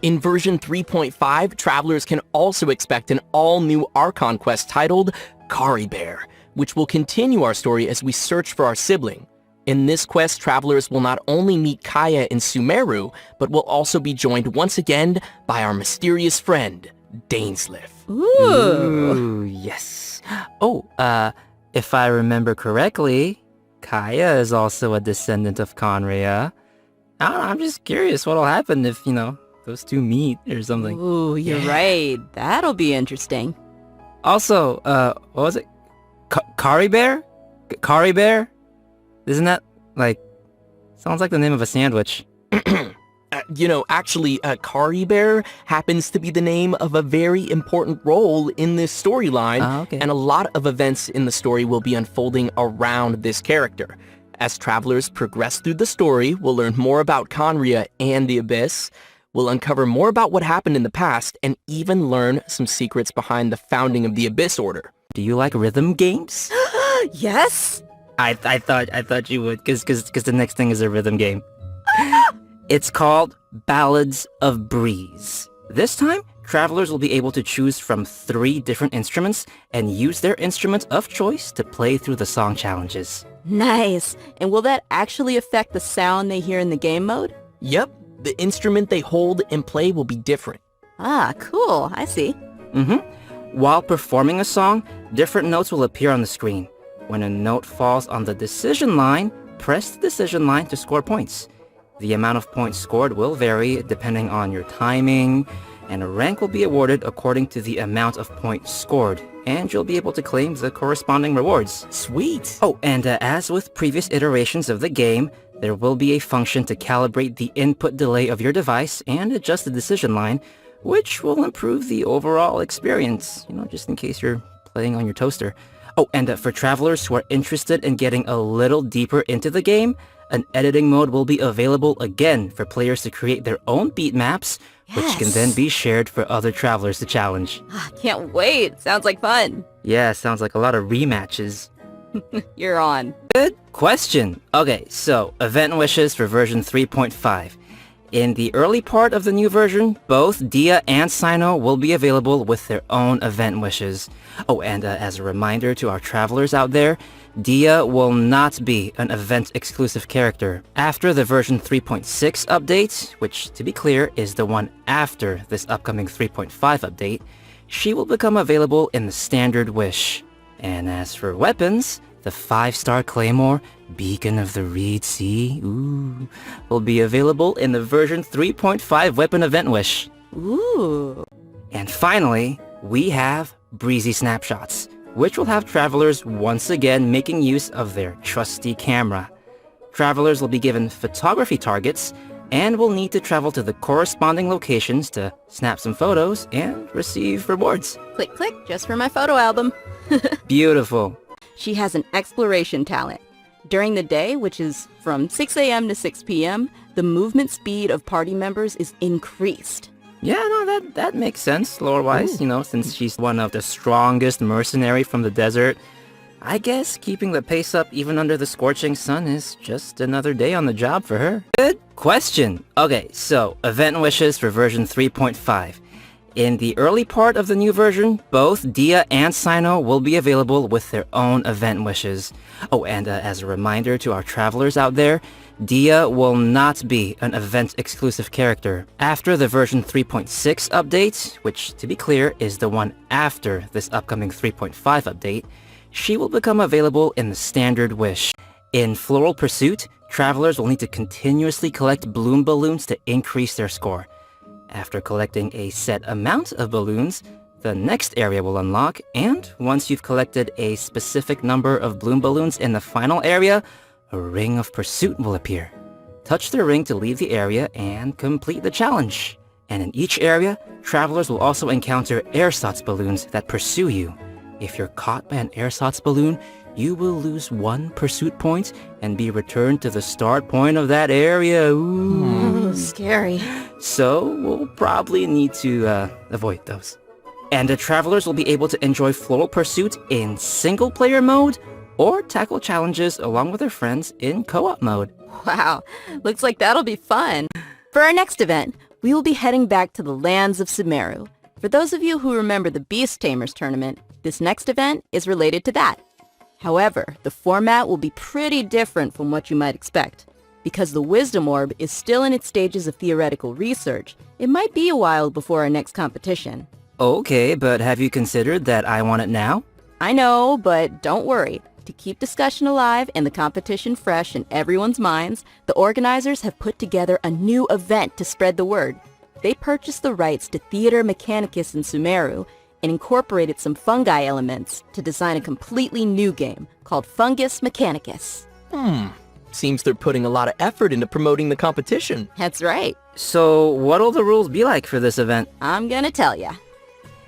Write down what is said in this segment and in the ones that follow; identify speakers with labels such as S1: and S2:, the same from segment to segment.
S1: In version 3.5, travelers can also expect an all-new Archon quest titled Kari Bear, which will continue our story as we search for our sibling. In this quest, travelers will not only meet Kaya and Sumeru, but will also be joined once again by our mysterious friend, Dainslef.
S2: Ooh, yes. Oh, if I remember correctly, Kaya is also a descendant of Conria. I don't know, I'm just curious what'll happen if, those two meet or something.
S3: Ooh, you're right. That'll be interesting.
S2: Also, what was it? Kari Bear? Kari Bear? Isn't that, sounds like the name of a sandwich.
S1: Actually, Kari Bear happens to be the name of a very important role in this storyline,
S2: okay.
S1: and a lot of events in the story will be unfolding around this character. As travelers progress through the story, we'll learn more about Conria and the Abyss, we'll uncover more about what happened in the past, and even learn some secrets behind the founding of the Abyss Order.
S2: Do you like rhythm games?
S3: Yes!
S2: I thought you would, because the next thing is a rhythm game. It's called Ballads of Breeze. This time, travelers will be able to choose from 3 different instruments and use their instrument of choice to play through the song challenges.
S3: Nice! And will that actually affect the sound they hear in the game mode?
S1: Yep, the instrument they hold and play will be different.
S3: Ah, cool. I see.
S2: While performing a song, different notes will appear on the screen. When a note falls on the decision line, press the decision line to score points. The amount of points scored will vary depending on your timing, and a rank will be awarded according to the amount of points scored, and you'll be able to claim the corresponding rewards.
S1: Sweet!
S2: Oh, and as with previous iterations of the game, there will be a function to calibrate the input delay of your device and adjust the decision line, which will improve the overall experience, just in case you're playing on your toaster. Oh, and for travelers who are interested in getting a little deeper into the game, an editing mode will be available again for players to create their own beat maps, which can then be shared for other travelers to challenge.
S3: Can't wait. Sounds like fun.
S2: Yeah, sounds like a lot of rematches.
S3: You're on.
S2: Good question. Okay, so event wishes for version 3.5. In the early part of the new version, both Dehya and Sino will be available with their own event wishes. Oh, and as a reminder to our travelers out there, Dehya will not be an event-exclusive character. After the version 3.6 update, which, to be clear, is the one after this upcoming 3.5 update, she will become available in the standard wish. And as for weapons, the 5-star Claymore, Beacon of the Reed Sea, will be available in the version 3.5 weapon event wish.
S3: Ooh.
S2: And finally, we have Breezy Snapshots, which will have travelers once again making use of their trusty camera. Travelers will be given photography targets and will need to travel to the corresponding locations to snap some photos and receive rewards.
S3: Click, click, just for my photo album.
S2: Beautiful.
S3: She has an exploration talent. During the day, which is from 6 a.m. to 6 p.m., the movement speed of party members is increased.
S2: Yeah, no, that makes sense, lore-wise, since she's one of the strongest mercenary from the desert. I guess keeping the pace up even under the scorching sun is just another day on the job for her. Good question. Okay, so event wishes for version 3.5. In the early part of the new version, both Dehya and Sino will be available with their own event wishes. Oh, and as a reminder to our travelers out there, Dehya will not be an event-exclusive character. After the version 3.6 update, which, to be clear, is the one after this upcoming 3.5 update, she will become available in the standard wish. In Floral Pursuit, travelers will need to continuously collect bloom balloons to increase their score. After collecting a set amount of balloons, the next area will unlock, and once you've collected a specific number of bloom balloons in the final area, a ring of pursuit will appear. Touch the ring to leave the area and complete the challenge. And in each area, travelers will also encounter ersatz balloons that pursue you. If you're caught by an ersatz balloon, you will lose 1 pursuit point and be returned to the start point of that area. Ooh.
S3: Scary.
S2: So we'll probably need to avoid those. And the travelers will be able to enjoy Floral Pursuit in single-player mode or tackle challenges along with their friends in co-op mode.
S3: Wow, looks like that'll be fun. For our next event, we will be heading back to the lands of Sumeru. For those of you who remember the Beast Tamers tournament, this next event is related to that. However, the format will be pretty different from what you might expect. Because the Wisdom Orb is still in its stages of theoretical research, it might be a while before our next competition.
S2: Okay, but have you considered that I want it now?
S3: I know, but don't worry. To keep discussion alive and the competition fresh in everyone's minds, the organizers have put together a new event to spread the word. They purchased the rights to Theater Mechanicus in Sumeru and incorporated some fungi elements to design a completely new game called Fungus Mechanicus.
S1: Seems they're putting a lot of effort into promoting the competition.
S3: That's right.
S2: So what'll the rules be like for this event?
S3: I'm gonna tell ya.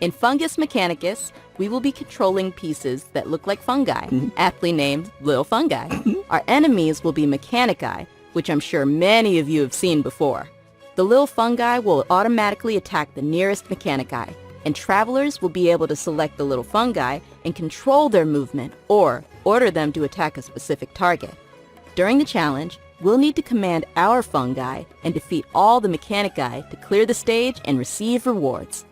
S3: In Fungus Mechanicus, we will be controlling pieces that look like fungi, aptly named little fungi. Our enemies will be mechanici, which I'm sure many of you have seen before. The little fungi will automatically attack the nearest mechanici, and travelers will be able to select the little fungi and control their movement or order them to attack a specific target. During the challenge, we'll need to command our fungi and defeat all the mechanici to clear the stage and receive rewards.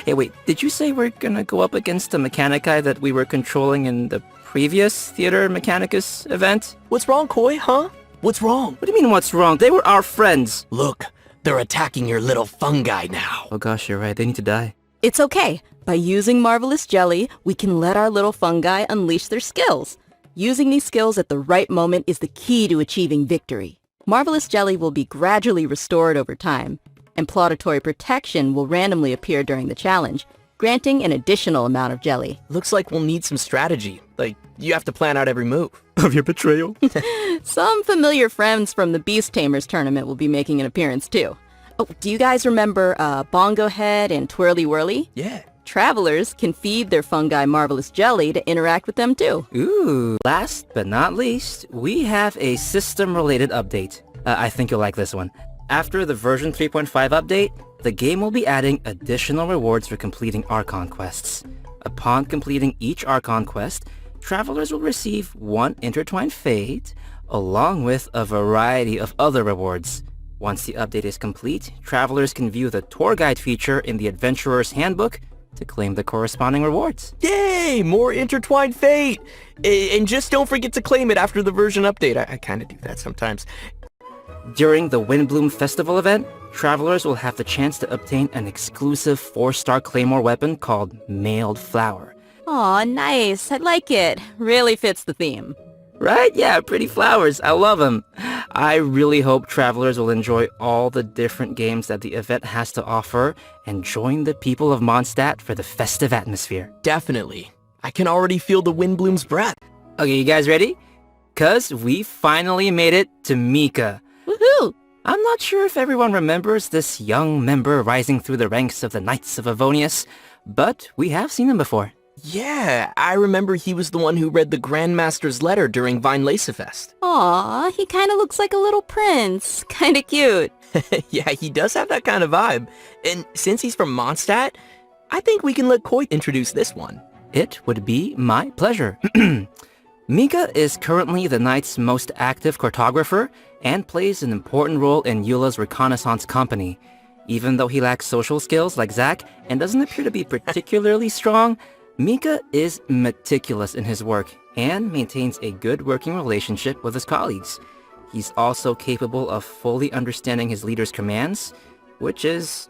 S2: Hey, wait, did you say we're gonna go up against the Mechanici that we were controlling in the previous Theater Mechanicus event?
S1: What's wrong, Koi, huh? What's wrong?
S2: What do you mean what's wrong? They were our friends!
S1: Look, they're attacking your little fungi now.
S2: Oh gosh, you're right, they need to die.
S3: It's okay. By using Marvelous Jelly, we can let our little fungi unleash their skills. Using these skills at the right moment is the key to achieving victory. Marvelous Jelly will be gradually restored over time, and Plauditory Protection will randomly appear during the challenge, granting an additional amount of jelly.
S1: Looks like we'll need some strategy. Like, you have to plan out every move.
S2: Of your betrayal?
S3: Some familiar friends from the Beast Tamers tournament will be making an appearance too. Oh, do you guys remember Bongo Head and Twirly Whirly?
S1: Yeah.
S3: Travelers can feed their fungi Marvelous Jelly to interact with them too.
S2: Ooh. Last but not least, we have a system-related update. I think you'll like this one. After the version 3.5 update, the game will be adding additional rewards for completing Archon quests. Upon completing each Archon quest, travelers will receive one Intertwined Fate, along with a variety of other rewards. Once the update is complete, travelers can view the tour guide feature in the Adventurer's Handbook to claim the corresponding rewards.
S1: Yay! More Intertwined Fate! And just don't forget to claim it after the version update. I kind of do that sometimes.
S2: During the Windbloom Festival event, travelers will have the chance to obtain an exclusive 4-star Claymore weapon called Mailed Flower.
S3: Aw, nice. I like it. Really fits the theme.
S2: Right? Yeah, pretty flowers. I love them. I really hope travelers will enjoy all the different games that the event has to offer and join the people of Mondstadt for the festive atmosphere.
S1: Definitely. I can already feel the Windbloom's breath.
S2: Okay, you guys ready? 'Cause we finally made it to Mika.
S3: Woohoo!
S2: I'm not sure if everyone remembers this young member rising through the ranks of the Knights of Avonius, but we have seen him before.
S1: Yeah, I remember he was the one who read the Grandmaster's letter during Vinelacefest.
S3: Aw, he kind of looks like a little prince. Kind of cute.
S1: Yeah, he does have that kind of vibe. And since he's from Mondstadt, I think we can let Coit introduce this one.
S2: It would be my pleasure. Mika is currently the Knight's most active cartographer and plays an important role in Eula's reconnaissance company. Even though he lacks social skills like Zack and doesn't appear to be particularly strong, Mika is meticulous in his work and maintains a good working relationship with his colleagues. He's also capable of fully understanding his leader's commands, which is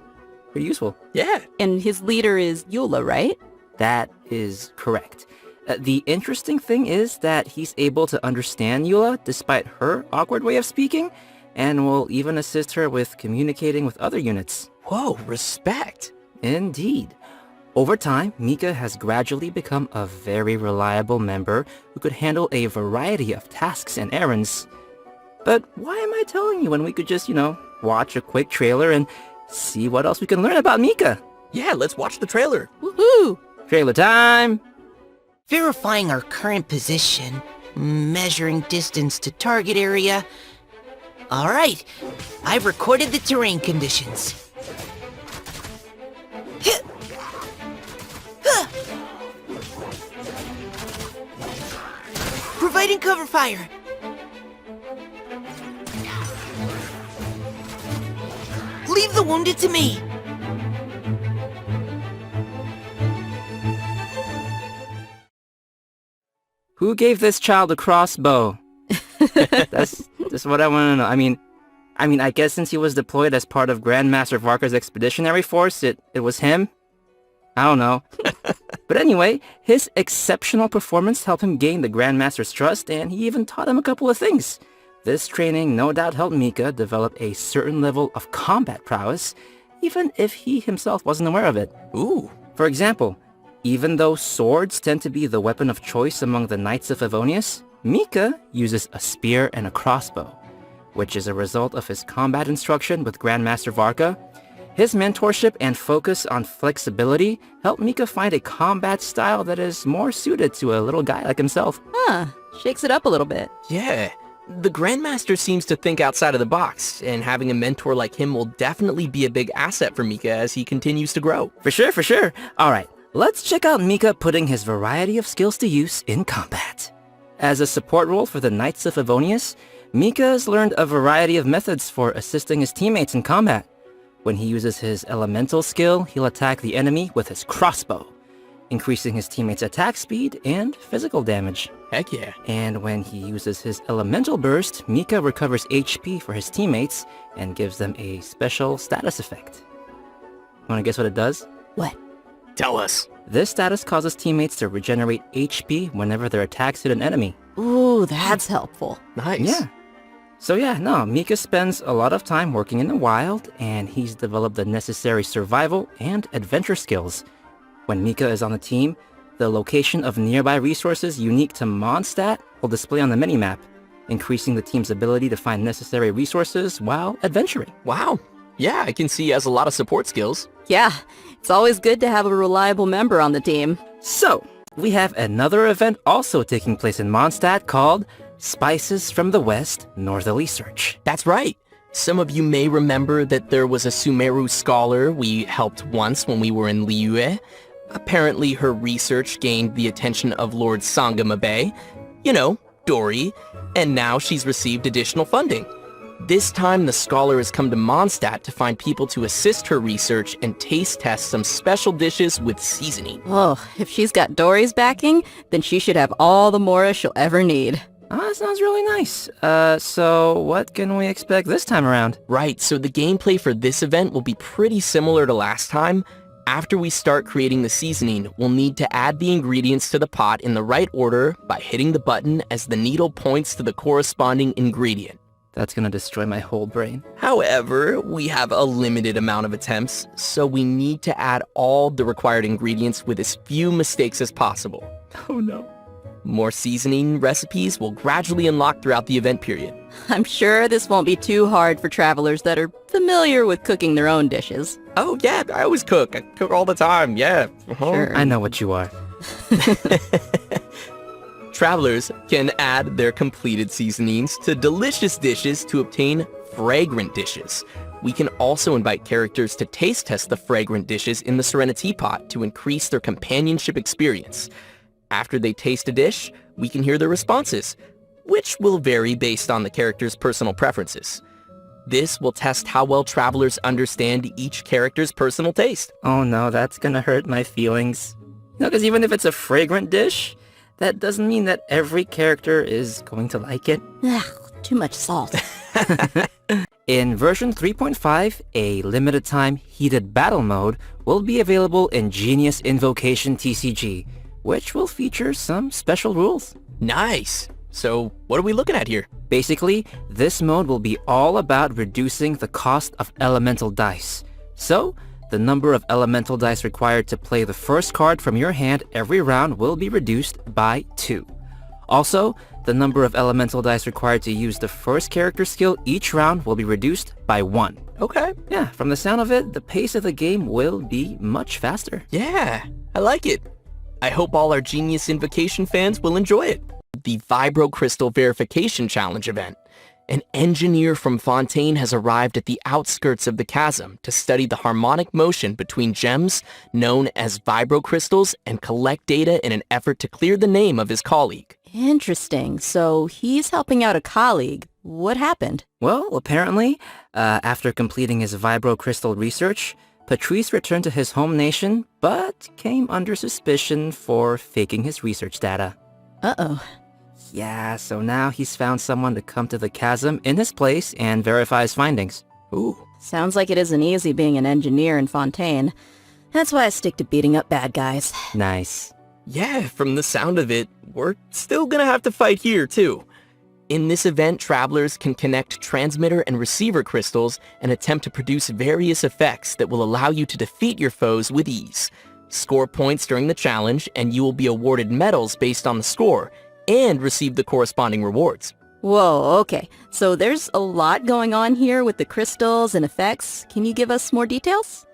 S2: pretty useful.
S1: Yeah.
S3: And his leader is Eula, right?
S2: That is correct. The interesting thing is that he's able to understand Eula despite her awkward way of speaking, and will even assist her with communicating with other units.
S1: Whoa, respect.
S2: Indeed. Over time, Mika has gradually become a very reliable member who could handle a variety of tasks and errands. But why am I telling you when we could just, watch a quick trailer and see what else we can learn about Mika?
S1: Yeah, let's watch the trailer.
S3: Woohoo!
S2: Trailer time!
S4: Verifying our current position, measuring distance to target area. All right, I've recorded the terrain conditions. Providing cover fire. Leave the wounded to me.
S2: Who gave this child a crossbow? That's what I want to know. I mean, I guess since he was deployed as part of Grandmaster Varka's expeditionary force, it was him? I don't know. But anyway, his exceptional performance helped him gain the Grandmaster's trust, and he even taught him a couple of things. This training no doubt helped Mika develop a certain level of combat prowess, even if he himself wasn't aware of it.
S1: Ooh.
S2: For example, even though swords tend to be the weapon of choice among the Knights of Favonius, Mika uses a spear and a crossbow, which is a result of his combat instruction with Grandmaster Varka. His mentorship and focus on flexibility helped Mika find a combat style that is more suited to a little guy like himself.
S3: Huh, shakes it up a little bit.
S1: Yeah. The Grandmaster seems to think outside of the box, and having a mentor like him will definitely be a big asset for Mika as he continues to grow.
S2: For sure. Alright, let's check out Mika putting his variety of skills to use in combat. As a support role for the Knights of Favonius, Mika has learned a variety of methods for assisting his teammates in combat. When he uses his elemental skill, he'll attack the enemy with his crossbow, increasing his teammates' attack speed and physical damage.
S1: Heck yeah.
S2: And when he uses his elemental burst, Mika recovers HP for his teammates and gives them a special status effect. Wanna guess what it does?
S3: What?
S1: Tell us.
S2: This status causes teammates to regenerate HP whenever their attacks hit an enemy.
S3: Ooh, that's helpful.
S1: Nice.
S2: Yeah. So Mika spends a lot of time working in the wild, and he's developed the necessary survival and adventure skills. When Mika is on the team, the location of nearby resources unique to Mondstadt will display on the minimap, increasing the team's ability to find necessary resources while adventuring.
S1: Wow. Yeah, I can see he has a lot of support skills.
S3: Yeah, it's always good to have a reliable member on the team.
S2: So, we have another event also taking place in Mondstadt called Spices from the West Northerly Search.
S1: That's right. Some of you may remember that there was a Sumeru scholar we helped once when we were in Liyue. Apparently her research gained the attention of Lord Sangamabe, Dory, and now she's received additional funding. This time the scholar has come to Mondstadt to find people to assist her research and taste test some special dishes with seasoning.
S3: Oh, if she's got Dory's backing, then she should have all the Mora she'll ever need.
S2: That sounds really nice. So what can we expect this time around?
S1: Right, so the gameplay for this event will be pretty similar to last time. After we start creating the seasoning, we'll need to add the ingredients to the pot in the right order by hitting the button as the needle points to the corresponding ingredient.
S2: That's gonna destroy my whole brain.
S1: However, we have a limited amount of attempts, so we need to add all the required ingredients with as few mistakes as possible.
S2: Oh no.
S1: More seasoning recipes will gradually unlock throughout the event period.
S3: I'm sure this won't be too hard for travelers that are familiar with cooking their own dishes.
S1: Oh yeah, I always cook. I cook all the time, yeah.
S3: Sure.
S2: I know what you are.
S1: Travelers can add their completed seasonings to delicious dishes to obtain fragrant dishes. We can also invite characters to taste test the fragrant dishes in the Serenity Pot to increase their companionship experience. After they taste a dish, we can hear their responses, which will vary based on the character's personal preferences. This will test how well travelers understand each character's personal taste.
S2: Oh no, that's gonna hurt my feelings. Because even if it's a fragrant dish, that doesn't mean that every character is going to like it.
S3: Ugh, too much salt.
S2: In version 3.5, a limited time heated battle mode will be available in Genius Invocation TCG, which will feature some special rules.
S1: Nice. So what are we looking at here?
S2: Basically, this mode will be all about reducing the cost of elemental dice. So, the number of elemental dice required to play the first card from your hand every round will be reduced by 2. Also, the number of elemental dice required to use the first character skill each round will be reduced by 1.
S1: Okay.
S2: Yeah, from the sound of it, the pace of the game will be much faster.
S1: Yeah, I like it. I hope all our Genius Invocation fans will enjoy it. The Vibro Crystal Verification Challenge event. An engineer from Fontaine has arrived at the outskirts of the chasm to study the harmonic motion between gems known as Vibro crystals and collect data in an effort to clear the name of his colleague.
S3: Interesting. So he's helping out a colleague. What happened?
S2: Well, apparently, after completing his Vibro crystal research, Patrice returned to his home nation, but came under suspicion for faking his research data.
S3: Uh-oh.
S2: Yeah, so now he's found someone to come to the chasm in his place and verify his findings.
S1: Ooh.
S3: Sounds like it isn't easy being an engineer in Fontaine. That's why I stick to beating up bad guys.
S2: Nice.
S1: Yeah, from the sound of it, we're still gonna have to fight here, too. In this event, travelers can connect transmitter and receiver crystals and attempt to produce various effects that will allow you to defeat your foes with ease. Score points during the challenge, and you will be awarded medals based on the score, and receive the corresponding rewards.
S3: Whoa, okay. So there's a lot going on here with the crystals and effects. Can you give us more details?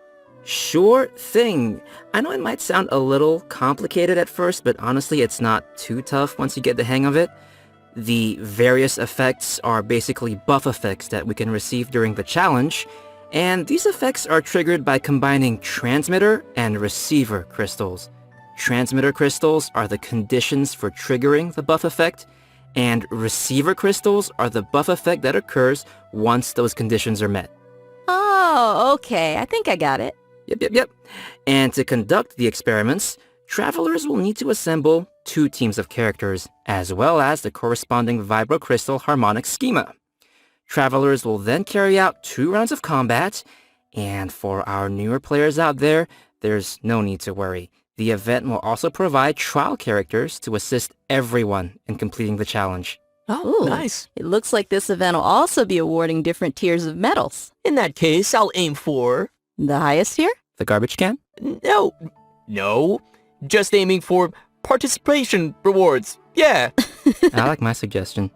S2: Sure thing. I know it might sound a little complicated at first, but honestly, it's not too tough once you get the hang of it. The various effects are basically buff effects that we can receive during the challenge, and these effects are triggered by combining transmitter and receiver crystals. Transmitter crystals are the conditions for triggering the buff effect, and receiver crystals are the buff effect that occurs once those conditions are met.
S3: Oh, okay. I think I got it.
S2: Yep. And to conduct the experiments, travelers will need to assemble 2 teams of characters, as well as the corresponding Vibro Crystal Harmonics schema. Travelers will then carry out 2 rounds of combat, and for our newer players out there, there's no need to worry. The event will also provide trial characters to assist everyone in completing the challenge.
S1: Oh,
S3: Ooh,
S1: nice.
S3: It looks like this event will also be awarding different tiers of medals.
S1: In that case, I'll aim for...
S3: The highest tier?
S2: The garbage can?
S1: No. Just aiming for participation rewards. Yeah.
S2: I like my suggestion.